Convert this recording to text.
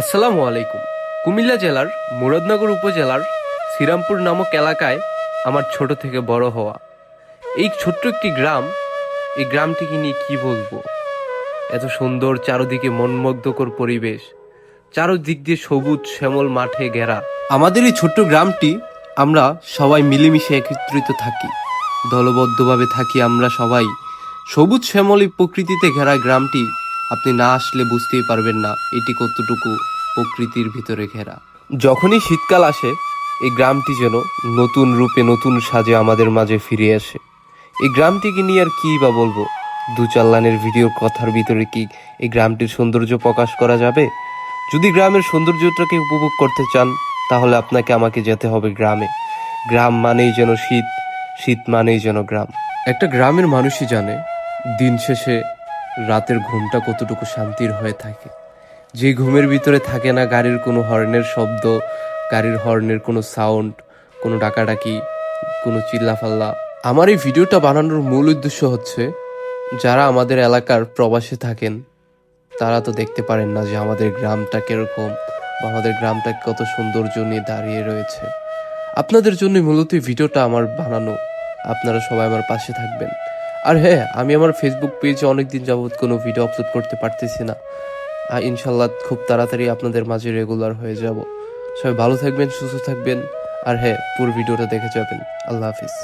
আসসালামু আলাইকুম। কুমিল্লা জেলার মুরাদনগর উপজেলার শ্রীরামপুর নামক এলাকায় আমার ছোট থেকে বড় হওয়া। এই ছোট্ট একটি গ্রাম, এই গ্রামটিকে নিয়ে কি বলবো। এত সুন্দর চারদিকে মনমুগ্ধকর পরিবেশ, চারদিক দিয়ে সবুজ শ্যামল মাঠে ঘেরা। আমাদের এই ছোট্ট গ্রামটি আমরা সবাই মিলেমিশে একত্রিত থাকি, দলবদ্ধভাবে থাকি আমরা সবাই। সবুজ শ্যামলী প্রকৃতিতে ঘেরা গ্রামটি আপনি না আসলে বুঝতেই পারবেন না এটি কতটুকু প্রকৃতির ভিতরে ঘেরা। যখনই শীতকাল আসে এই গ্রামটি যেন নতুন রূপে নতুন সাজে আমাদের মাঝে ফিরে আসে। এই গ্রামটিকে নিয়ে আর কী বা বলবো, দু চার লাইনের ভিডিওর কথার ভিতরে কি এই গ্রামটির সৌন্দর্য প্রকাশ করা যাবে? যদি গ্রামের সৌন্দর্যটাকে উপভোগ করতে চান তাহলে আপনাকে আমাকে যেতে হবে গ্রামে। গ্রাম মানেই যেন শীত, শীত মানেই যেন গ্রাম। একটা গ্রামের মানুষই জানে দিন শেষে রাতের ঘুমটা কতটুকু শান্তির হয়ে থাকে। যে ঘুমের ভিতরে থাকে না গাড়ির কোনো হর্নের শব্দ, গাড়ির হর্নের কোনো সাউন্ড, কোনো ডাকাডাকি, কোনো চিল্লাফাল্লা। আমার এই ভিডিওটা বানানোর মূল উদ্দেশ্য হচ্ছে, যারা আমাদের এলাকার প্রবাসে থাকেন তারা তো দেখতে পারেন না যে আমাদের গ্রামটা কিরকম বা আমাদের গ্রামটা কত সৌন্দর্য নিয়ে দাঁড়িয়ে রয়েছে। আপনাদের জন্য মূলত এই ভিডিওটা আমার বানানো। আপনারা সবাই আমার পাশে থাকবেন। আর হ্যাঁ, আমি আমার ফেসবুক পেজে অনেকদিন যাবৎ কোনো ভিডিও আপলোড করতে পারতেছি না। ইনশাল্লাহ খুব তাড়াতাড়ি আপনাদের মাঝে রেগুলার হয়ে যাব। সবাই ভালো থাকবেন, সুস্থ থাকবেন। আর হ্যাঁ, পুরো ভিডিওটা দেখে যাবেন। আল্লাহ হাফিজ।